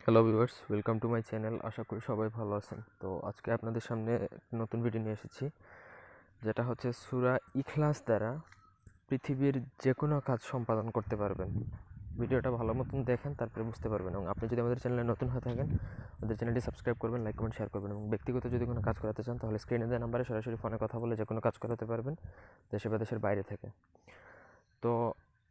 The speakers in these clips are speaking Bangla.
Hello viewers, welcome to my channel. আশা করি সবাই ভালো আছেন। তো আজকে আপনাদের সামনে নতুন ভিডিও নিয়ে এসেছি, যেটা হচ্ছে সূরা ইখলাস দ্বারা পৃথিবীর যে কোনো কাজ সম্পাদন করতে পারবেন। ভিডিওটা ভালো মতন দেখেন, তারপরে বুঝতে পারবেন। এবং আপনি যদি আমাদের চ্যানেলে নতুন হয়ে থাকেন, আমাদের চ্যানেলটি সাবস্ক্রাইব করবেন, লাইক কমেন্ট শেয়ার করবেন। এবং ব্যক্তিগত যদি কোনো কাজ করাতে চান, তাহলে স্ক্রিনে দেওয়া নাম্বারে সরাসরি ফোনে কথা বলে যে কোনো কাজ করাতে পারবেন, দেশে বা দেশের বাইরে থেকে। তো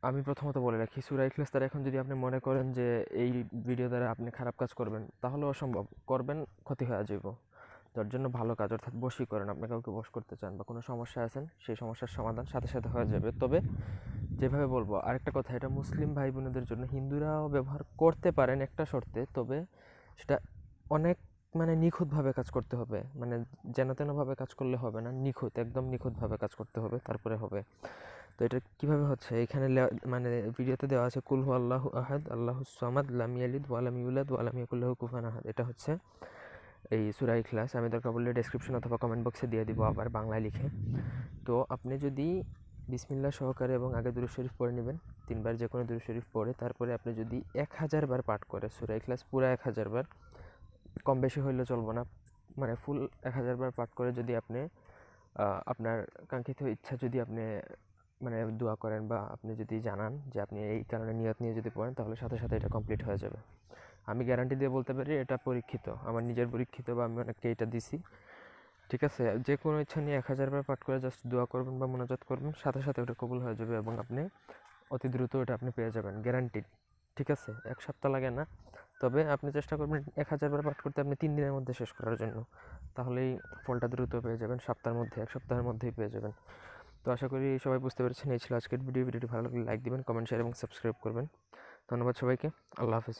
আমি প্রথমত বলে রাখি, সূরা ইখলাস দ্বারা এখন যদি আপনি মনে করেন যে এই ভিডিও দ্বারা আপনি খারাপ কাজ করবেন, তাহলে অসম্ভব। করবেন, ক্ষতি হয়ে যাইব। যার জন্য ভালো কাজ, অর্থাৎ বশই করেন, আপনি কাউকে বশ করতে চান বা কোনো সমস্যা আছেন, সেই সমস্যার সমাধান সাথে সাথে হয়ে যাবে। তবে যেভাবে বলবো, আরেকটা কথা, এটা মুসলিম ভাই বোনেদের জন্য। হিন্দুরাও ব্যবহার করতে পারেন একটা শর্তে, তবে সেটা অনেক নিখুঁতভাবে কাজ করতে হবে। যেন তেনভাবে কাজ করলে হবে না, নিখুঁত, একদম নিখুঁতভাবে কাজ করতে হবে, তারপরে হবে। তো এটা কিভাবে হচ্ছে, এখানে ভিডিওতে দেওয়া আছে কুল হু আল্লাহু আহাদ আল্লাহুস সামাদ লাম ইয়ালিদ ওয়া লাম ইউলাদ ওয়া লাম ইয়াকুল লাহু কুফুয়ান আহাদ। এটা হচ্ছে এই সূরা ইখলাস। আমি দরকার পড়লে ডেসক্রিপশন অথবা কমেন্ট বক্সে দিয়ে দিব আবার বাংলায় লিখে। তো আপনি যদি বিসমিল্লাহ সহকারে এবং আগে দুরূদ শরীফ পড়ে নেবেন, 3 বার যে কোনো দুরূদ শরীফ পড়ে, তারপরে আপনি যদি 1000 বার পাঠ করে সূরা ইখলাস, পুরা 1000 বার, কম বেশি হইলে চলবো না, ফুল 1000 বার পাঠ করে যদি আপনি আপনার কাঙ্ক্ষিত ইচ্ছা যদি আপনি দোয়া করেন বা আপনি যদি জানান যে আপনি এই কারণে নিয়ত নিয়ে যদি পড়েন, তাহলে সাথে সাথে এটা কমপ্লিট হয়ে যাবে। আমি গ্যারান্টি দিয়ে বলতে পারি, এটা পরীক্ষিত, আমার নিজের পরীক্ষিত, বা আমি অনেককে এটা দিছি। ঠিক আছে, যে কোনো ইচ্ছা নিয়ে 1000 বার পাঠ করে জাস্ট দোয়া করবেন বা মোনাজাত করবেন, সাথে সাথে ওটা কবুল হয়ে যাবে এবং আপনি অতি দ্রুত ওটা আপনি পেয়ে যাবেন, গ্যারান্টিড। ঠিক আছে, 1 সপ্তাহ লাগে না। তবে আপনি চেষ্টা করবেন 1000 বার পাঠ করতে আপনি 3 দিনের মধ্যে শেষ করার জন্য, তাহলেই ফলটা দ্রুত পেয়ে যাবেন। সপ্তাহের মধ্যে, 1 সপ্তাহের মধ্যেই পেয়ে যাবেন। তো আশা করি সবাই বুঝতে পেরেছেন। এই ছিল আজকের ভিডিওটি ভালো লাগলে লাইক দিবেন, কমেন্ট শেয়ার এবং সাবস্ক্রাইব করবেন। ধন্যবাদ সবাইকে। আল্লাহ হাফেজ।